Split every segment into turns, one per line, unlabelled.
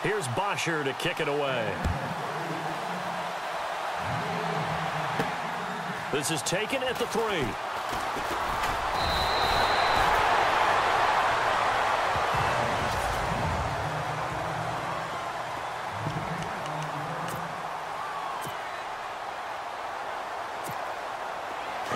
Here's Bosher to kick it away. This is taken at the 3.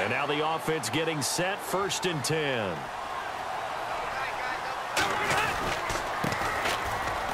And now the offense getting set, 1st and 10.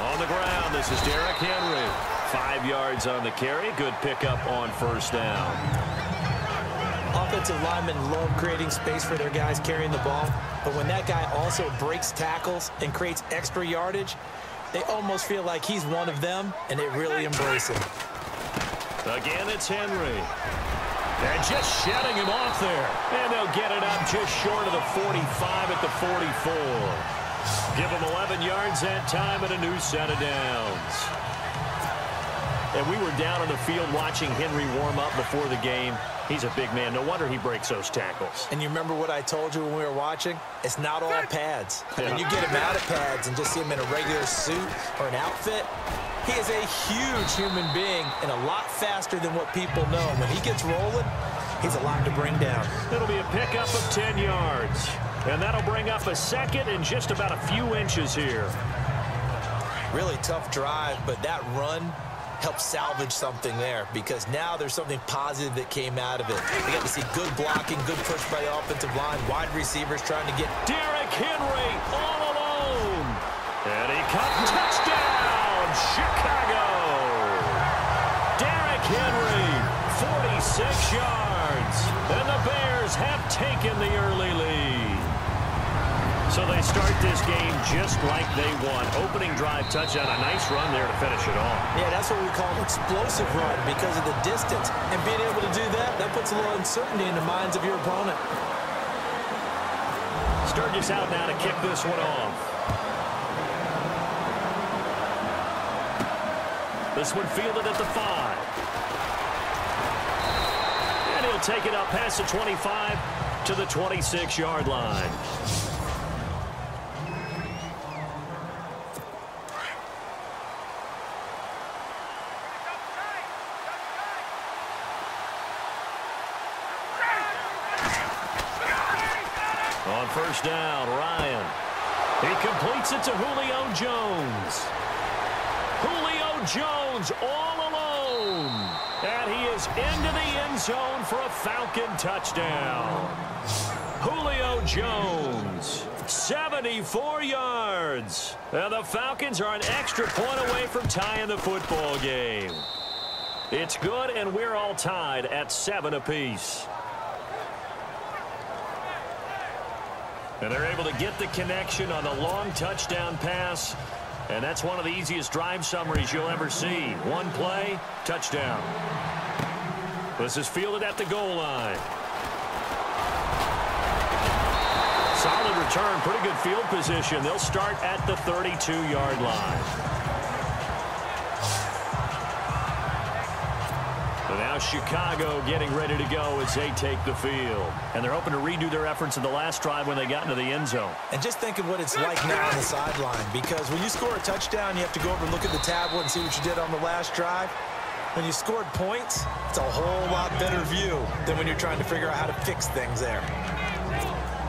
On the ground, this is Derrick Henry. 5 yards on the carry. Good pickup on 1st down.
Offensive linemen love creating space for their guys carrying the ball, but when that guy also breaks tackles and creates extra yardage, they almost feel like he's one of them, and they really embrace him.
Again, it's Henry. And just shedding him off there. And they'll get it up just short of the 45 at the 44. Give him 11 yards that time and a new set of downs. And we were down on the field watching Henry warm up before the game. He's a big man. No wonder he breaks those tackles.
And you remember what I told you when we were watching? It's not all pads. I mean, you get him out of pads and just see him in a regular suit or an outfit. He is a huge human being and a lot faster than what people know. When he gets rolling, he's a lot to bring down.
It'll be a pickup of 10 yards. And that'll bring up a second and just about a few inches here.
Really tough drive, but that run helped salvage something there because now there's something positive that came out of it. We got to see good blocking, good push by the offensive line, wide receivers trying to get
Derrick Henry all alone. And he comes. Touchdown, Chicago. Derrick Henry, 46 yards. And the Bears have taken the early lead. So they start this game just like they won. Opening drive touchdown, a nice run there to finish it off.
Yeah, that's what we call an explosive run because of the distance. And being able to do that, that puts a little uncertainty in the minds of your opponent.
Sturgis out now to kick this one off. This one fielded at the 5. And he'll take it up past the 25 to the 26-yard line. On 1st down, Ryan. He completes it to Julio Jones. Julio Jones all alone. And he is into the end zone for a Falcon touchdown. Julio Jones, 74 yards. And the Falcons are an extra point away from tying the football game. It's good, and we're all tied at 7 apiece. And they're able to get the connection on the long touchdown pass. And that's one of the easiest drive summaries you'll ever see. One play, touchdown. This is fielded at the goal line. Solid return, pretty good field position. They'll start at the 32-yard line. So now Chicago getting ready to go as they take the field. And they're hoping to redo their efforts in the last drive when they got into the end zone.
And just think of what it's like now on the sideline, because when you score a touchdown, you have to go over and look at the tablet and see what you did on the last drive. When you scored points, it's a whole lot better view than when you're trying to figure out how to fix things there.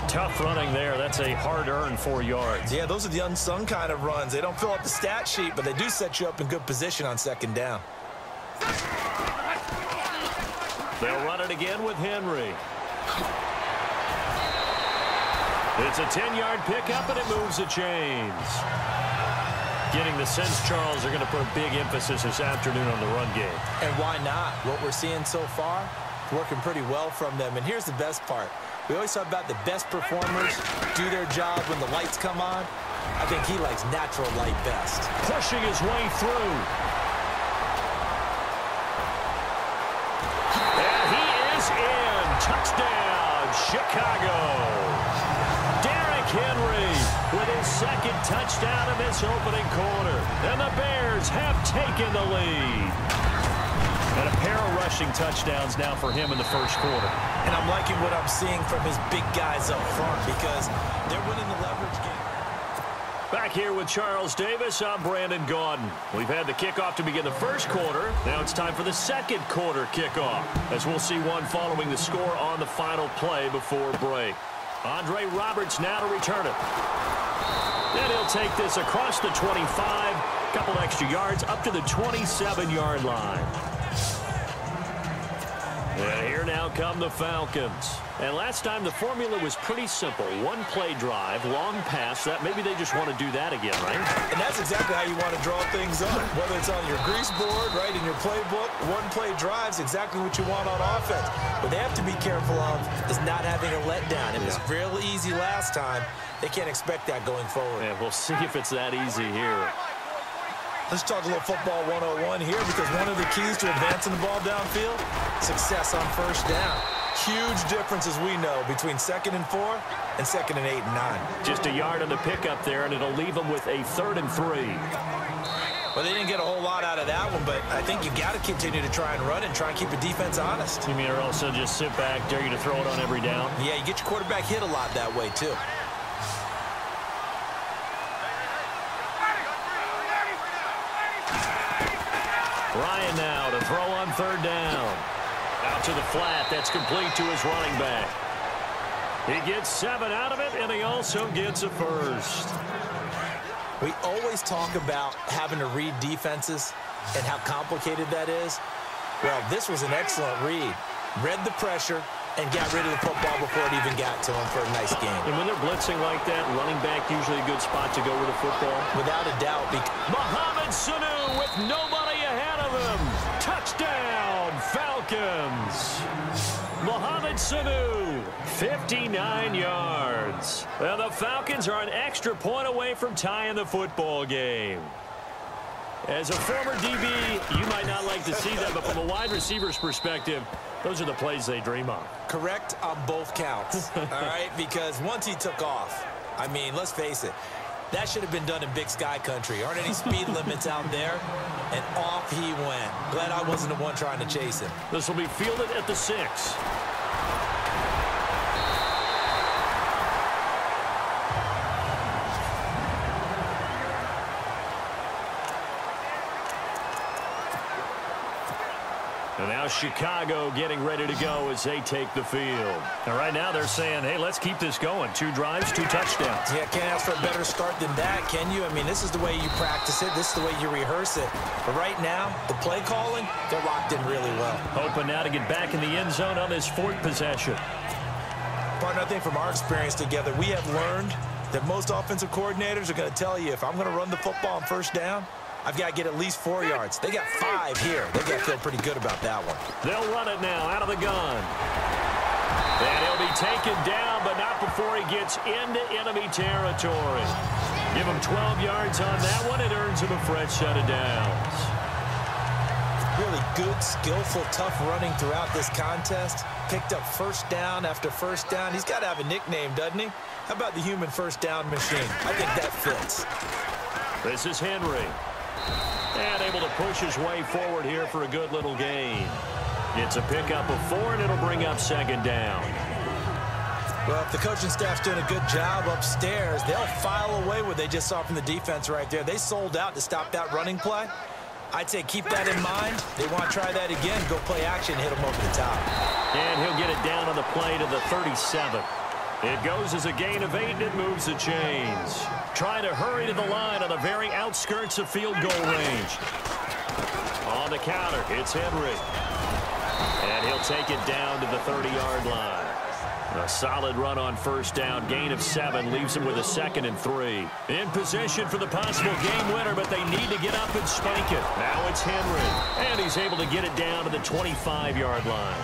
Tough running there. That's a hard-earned 4 yards.
Yeah, those are the unsung kind of runs. They don't fill up the stat sheet, but they do set you up in good position on 2nd down.
They'll run it again with Henry. It's a 10-yard pickup, and it moves the chains. Getting the sense, Charles, they're going to put a big emphasis this afternoon on the run game.
And why not? What we're seeing so far, working pretty well from them. And here's the best part. We always talk about the best performers do their job when the lights come on. I think he likes natural light best.
Pushing his way through. And he is in. Touchdown, Chicago. Derrick Henry with his 2nd touchdown of this opening quarter. And the Bears have taken the lead. And a pair of rushing touchdowns now for him in the 1st quarter.
And I'm liking what I'm seeing from his big guys up front because they're winning the leverage game.
Back Back here with Charles Davis, I'm Brandon Gaudin. We've had the kickoff to begin the first quarter. Now it's time for the second quarter kickoff, as we'll see one following the score on the final play before break. Andre Roberts now to return it. And he'll take this across the 25, couple extra yards up to the 27-yard line. And here now come the Falcons. And last time the formula was pretty simple. One play drive, long pass. That maybe they just want to do that again, right?
And that's exactly how you want to draw things up. Whether it's on your grease board, right, in your playbook, one play drive's exactly what you want on offense. What they have to be careful of is not having a letdown. It was real easy last time. They can't expect that going forward.
Yeah, we'll see if it's that easy here.
Let's talk a little football 101 here, because one of the keys to advancing the ball downfield, success on first down. Huge difference, as we know, between 2nd and 4 and 2nd and 8 and 9.
Just a yard on the pickup there, and it'll leave them with a 3rd and 3.
Well, they didn't get a whole lot out of that one, but I think you got to continue to try and run and try and keep the defense honest.
You mean, or also just sit back, dare you to throw it on every down?
Yeah, you get your quarterback hit a lot that way, too.
Ryan now to throw on 3rd down. Out to the flat. That's complete to his running back. He gets 7 out of it, and he also gets a first.
We always talk about having to read defenses and how complicated that is. Well, this was an excellent read. Read the pressure and got rid of the football before it even got to him for a nice game.
And when they're blitzing like that, running back usually a good spot to go with the football.
Without a doubt.
Mohamed Sanu with nobody ahead of him. Touchdown, Falcons. Mohamed Sanu, 59 yards. And the Falcons are an extra point away from tying the football game. As a former DB, you might not like to see that, but from a wide receiver's perspective, those are the plays they dream of.
Correct on both counts, all right? Because once he took off, I mean, let's face it, that should have been done in Big Sky country. Aren't any speed limits out there? And off he went. Glad I wasn't the one trying to chase him.
This will be fielded at the 6. And now Chicago getting ready to go as they take the field. And right now they're saying, hey, let's keep this going. 2 drives, 2 touchdowns.
Yeah, can't ask for a better start than that, can you? I mean, this is the way you practice it. This is the way you rehearse it. But right now, the play calling, they're locked in really well.
Hoping now to get back in the end zone on this 4th possession.
Partner, I think from our experience together, we have learned that most offensive coordinators are going to tell you, if I'm going to run the football on first down, I've got to get at least 4 yards. They got 5 here. They got to feel pretty good about that one.
They'll run it now out of the gun. And he'll be taken down, but not before he gets into enemy territory. Give him 12 yards on that one. It earns him a fresh set of downs.
Really good, skillful, tough running throughout this contest. Picked up first down after first down. He's got to have a nickname, doesn't he? How about the human first down machine? I think that fits.
This is Henry. And able to push his way forward here for a good little gain. It's a pickup of 4, and it'll bring up 2nd down.
Well, if the coaching staff's doing a good job upstairs, they'll file away what they just saw from the defense right there. They sold out to stop that running play. I'd say keep that in mind. They want to try that again, go play action, hit them over the top.
And he'll get it down on the play to the 37. It goes as a gain of 8, and it moves the chains. Trying to hurry to the line on the very outskirts of field goal range. On the counter, it's Henry. And he'll take it down to the 30-yard line. A solid run on first down. Gain of 7 leaves him with a 2nd and 3. In position for the possible game winner, but they need to get up and spike it. Now it's Henry. And he's able to get it down to the 25-yard line.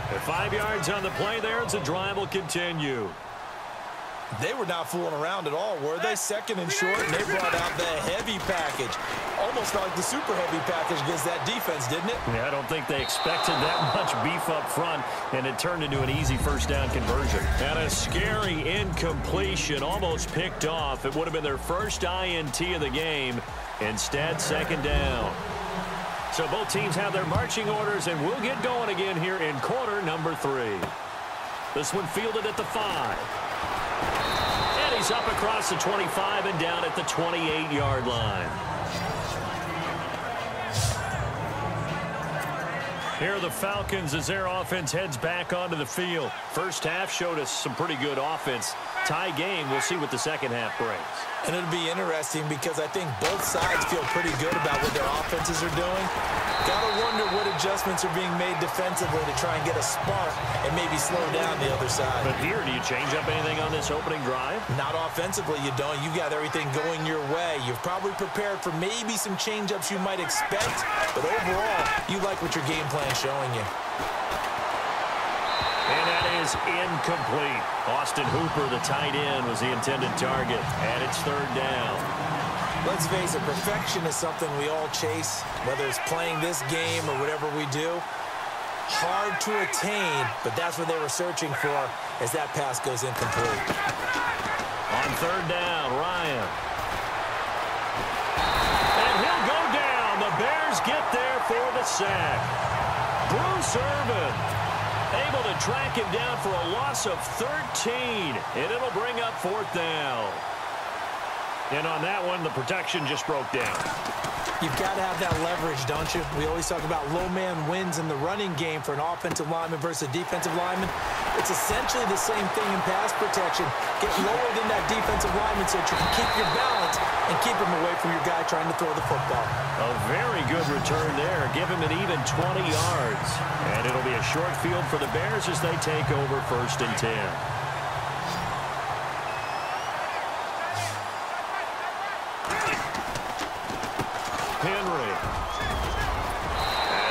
At 5 yards on the play there, as the drive will continue.
They were not fooling around at all, were they? 2nd and short, and they brought out the heavy package. Almost like the super heavy package against that defense, didn't it?
Yeah, I don't think they expected that much beef up front, and it turned into an easy first down conversion. And a scary incompletion, almost picked off. It would have been their first INT of the game. Instead, 2nd down. So both teams have their marching orders, and we'll get going again here in quarter number 3. This one fielded at the 5. And he's He's up across the 25 and down at the 28-yard line. Here are the Falcons as their offense heads back onto the field. First half showed us some pretty good offense. Tie game, we'll see what the second half brings.
And it'll be interesting because I think both sides feel pretty good about what their offenses are doing. Gotta wonder what adjustments are being made defensively to try and get a spark and maybe slow down the other side.
But here, do you change up anything on this opening drive?
Not offensively, you don't. You got everything going your way. You've probably prepared for maybe some change-ups you might expect, but overall, you like what your game plan is showing you.
And that is incomplete. Austin Hooper, the tight end, was the intended target, and it's third down.
Let's face it, perfection is something we all chase, whether it's playing this game or whatever we do. Hard to attain, but that's what they were searching for as that pass goes incomplete.
On third down, Ryan. And he'll go down. The Bears get there for the sack. Bruce Irvin able to track him down for a loss of 13, and it'll bring up fourth down. And on that one, the protection just broke down.
You've got to have that leverage, don't you? We always talk about low man wins in the running game for an offensive lineman versus a defensive lineman. It's essentially the same thing in pass protection. Get lower than that defensive lineman so that you can keep your balance and keep him away from your guy trying to throw the football.
A very good return there. Give him an even 20 yards. And it'll be a short field for the Bears as they take over first and 10. Henry,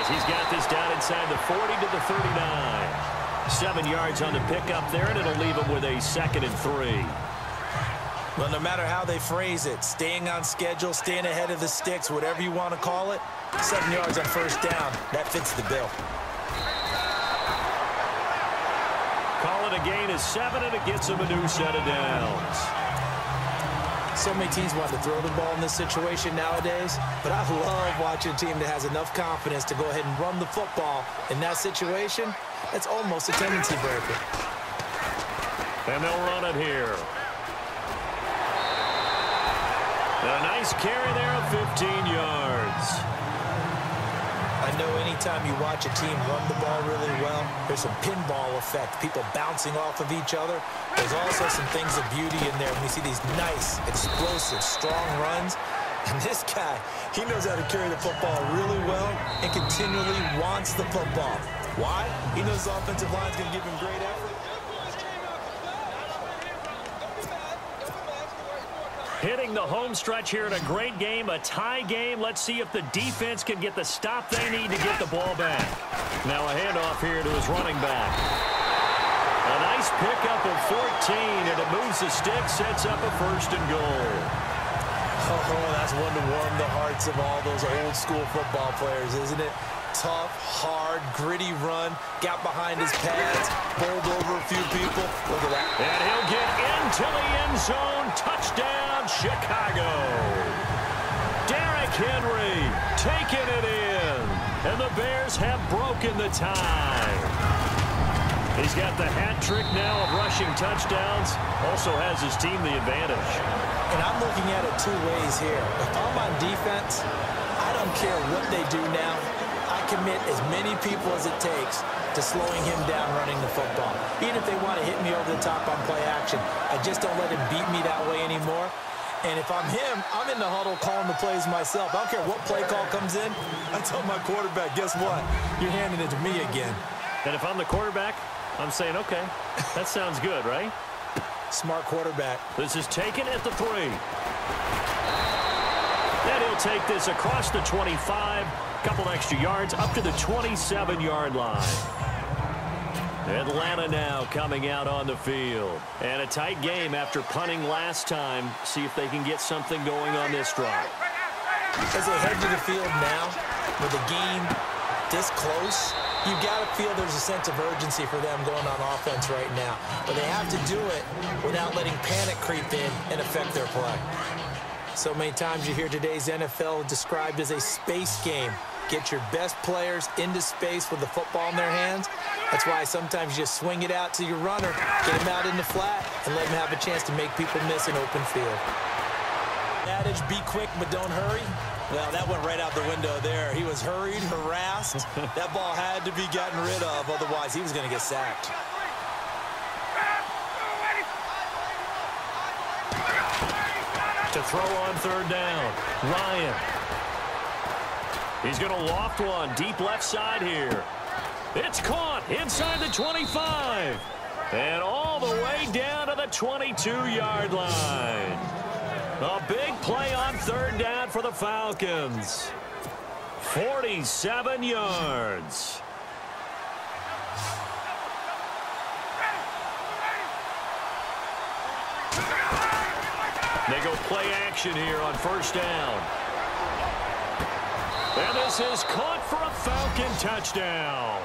as he's got this down inside the 40 to the 39. 7 yards on the pickup there, and it'll leave him with a 2nd and 3.
Well, no matter how they phrase it, staying on schedule, staying ahead of the sticks, whatever you want to call it, 7 yards on first down, that fits the bill.
Call it a gain of 7, and it gets him a new set of downs.
So many teams want to throw the ball in this situation nowadays, but I love watching a team that has enough confidence to go ahead and run the football. In that situation, that's almost a tendency breaker.
And they'll run it here. A nice carry there of 15 yards.
I know anytime you watch a team run the ball really well, there's some pinball effect, people bouncing off of each other. There's also some things of beauty in there when we see these nice, explosive, strong runs. And this guy, he knows how to carry the football really well and continually wants the football. Why? He knows the offensive line's going to give him great effort.
Hitting the home stretch here in a great game, a tie game. Let's see if the defense can get the stop they need to get the ball back. Now a handoff here to his running back. A nice pickup of 14, and it moves the stick, sets up a 1st and goal.
Oh, that's one to warm the hearts of all those old school football players, isn't it? Tough, hard, gritty run, got behind his pads, bowled over a few people. Look at that.
And he'll get into the end zone. Touchdown, Chicago. Derrick Henry taking it in. And the Bears have broken the tie. He's got the hat trick now of rushing touchdowns. Also has his team the advantage.
And I'm looking at it two ways here. If I'm on defense, I don't care what they do now. I commit as many people as it takes to slowing him down running the football. Even if they want to hit me over the top on play action, I just don't let him beat me that way anymore. And if I'm him, I'm in the huddle calling the plays myself. I don't care what play call comes in. I tell my quarterback, guess what? You're handing it to me again.
And if I'm the quarterback, I'm saying, okay, that sounds good, right?
Smart quarterback.
This is taken at the 3. And he'll take this across the 25, couple extra yards up to the 27-yard line. Atlanta now coming out on the field. And a tight game after punting last time. See if they can get something going on this drive.
As they head to the field now, with the game this close, you've got to feel there's a sense of urgency for them going on offense right now. But they have to do it without letting panic creep in and affect their play. So many times you hear today's NFL described as a space game. Get your best players into space with the football in their hands. That's why sometimes you just swing it out to your runner, get him out in the flat, and let him have a chance to make people miss an open field. Adage, be quick but don't hurry. Well, that went right out the window there. He was hurried, harassed. That ball had to be gotten rid of, otherwise he was going to get sacked.
To throw on third down, Ryan. He's going to loft one deep left side here. It's caught inside the 25. And all the way down to the 22-yard line. A big play on third down for the Falcons. 47 yards. They go play action here on first down. And this is caught for a Falcon touchdown.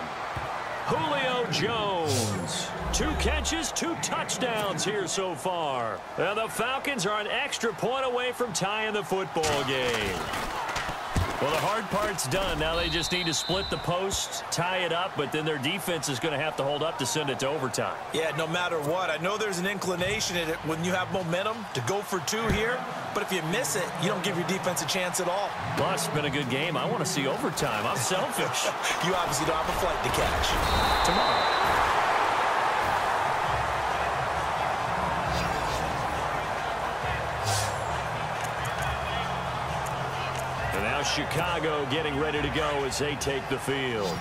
Julio Jones. 2 catches, 2 touchdowns here so far. And the Falcons are an extra point away from tying the football game. Well, the hard part's done. Now they just need to split the posts, tie it up, but then their defense is going to have to hold up to send it to overtime.
Yeah, no matter what. I know there's an inclination in it when you have momentum to go for 2 here, but if you miss it, you don't give your defense a chance at all.
Plus, it's been a good game. I want to see overtime. I'm selfish.
You obviously don't have a flight to catch.
Tomorrow. Chicago getting ready to go as they take the field.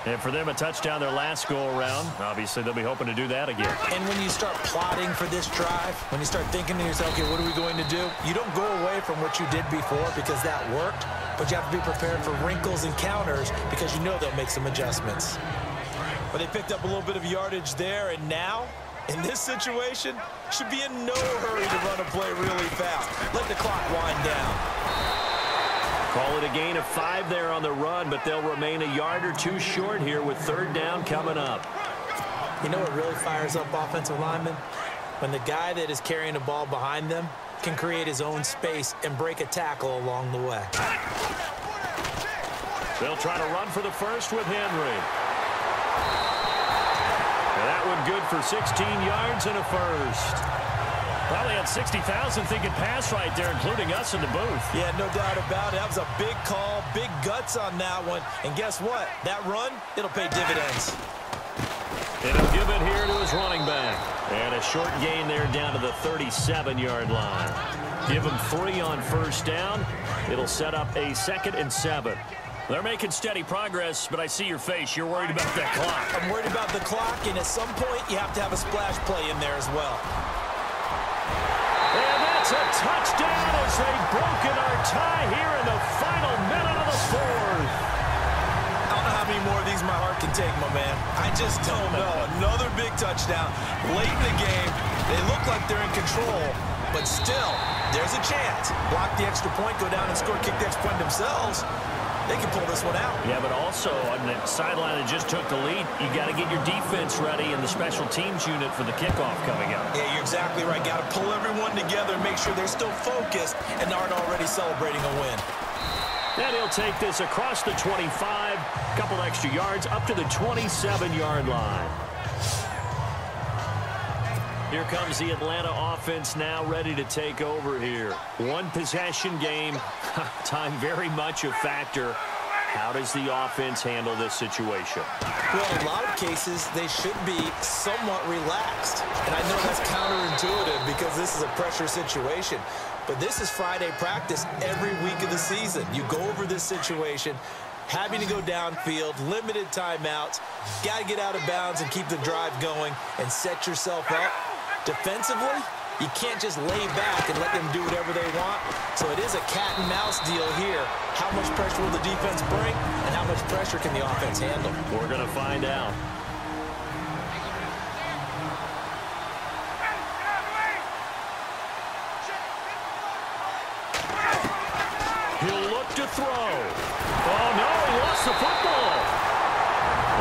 And for them, a touchdown their last go-around. Obviously, they'll be hoping to do that again.
And when you start plotting for this drive, when you start thinking to yourself, okay, what are we going to do? You don't go away from what you did before because that worked, but you have to be prepared for wrinkles and counters because you know they'll make some adjustments. But they picked up a little bit of yardage there, and now, in this situation, should be in no hurry to run a play really fast. Let the clock wind down.
Call it a gain of 5 there on the run, but they'll remain a yard or 2 short here with third down coming up.
You know what really fires up offensive linemen? When the guy that is carrying the ball behind them can create his own space and break a tackle along the way.
They'll try to run for the first with Henry. And that one good for 16 yards and a first. Probably had 60,000 thinking pass right there, including us in the booth.
Yeah, no doubt about it. That was a big call, big guts on that one. And guess what? That run, it'll pay dividends.
And he'll give it here to his running back. And a short gain there down to the 37-yard line. Give him 3 on first down. It'll set up a 2nd and 7. They're making steady progress, but I see your face. You're worried about that clock.
I'm worried about the clock, and at some point, you have to have a splash play in there as well.
And that's a touchdown as they've broken our tie here in the final minute of the 4th.
I don't know how many more of these my heart can take, my man. I just don't know. Another big touchdown late in the game. They look like they're in control, but still, there's a chance. Block the extra point, go down and score, kick the extra point themselves. They can pull this one out.
Yeah, but also on the sideline that just took the lead, you got to get your defense ready in the special teams unit for the kickoff coming up.
Yeah, you're exactly right. Got to pull everyone together and make sure they're still focused and aren't already celebrating a win.
And he'll take this across the 25, a couple extra yards, up to the 27-yard line. Here comes the Atlanta offense now ready to take over here. One possession game, time very much a factor. How does the offense handle this situation?
Well, in a lot of cases, they should be somewhat relaxed. And I know that's counterintuitive because this is a pressure situation. But this is Friday practice every week of the season. You go over this situation, having to go downfield, limited timeouts, got to get out of bounds and keep the drive going and set yourself up. Defensively, you can't just lay back and let them do whatever they want. So it is a cat and mouse deal here. How much pressure will the defense bring, and how much pressure can the offense handle?
We're going to find out. He'll look to throw. Oh, no, he lost the football.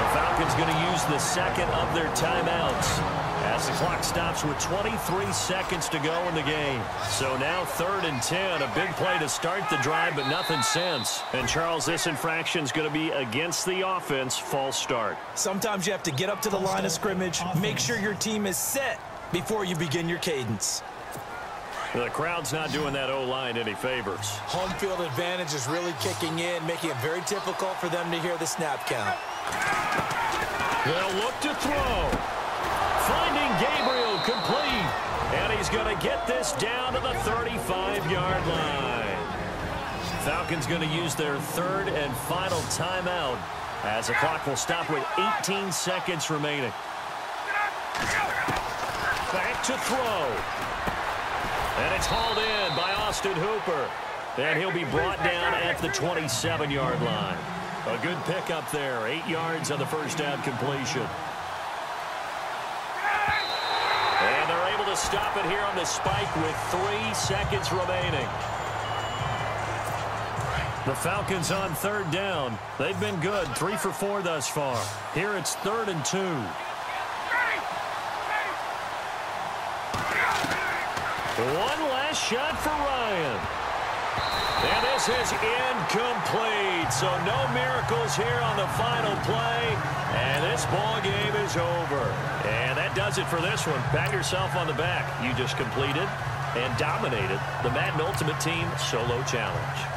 The Falcons going to use the 2nd of their timeouts as the clock stops with 23 seconds to go in the game. So now 3rd and 10, a big play to start the drive, but nothing since. And, Charles, this infraction is going to be against the offense, false start.
Sometimes you have to get up to the line of scrimmage, make sure your team is set, before you begin your cadence.
The crowd's not doing that O-line any favors.
Home field advantage is really kicking in, making it very difficult for them to hear the snap count.
They'll look to throw. Finding Gabriel complete. And he's going to get this down to the 35-yard line. Falcons going to use their third and final timeout as the clock will stop with 18 seconds remaining. Back to throw. And it's hauled in by Austin Hooper. And he'll be brought down at the 27-yard line. A good pickup there. 8 yards on the first down completion. And they're able to stop it here on the spike with 3 seconds remaining. The Falcons on third down. They've been good. 3 for 4 thus far. Here it's 3rd and 2. One last shot for Ryan. And this is incomplete. So no miracles here on the final play. And this ball game is over. And that does it for this one. Pat yourself on the back. You just completed and dominated the Madden Ultimate Team Solo Challenge.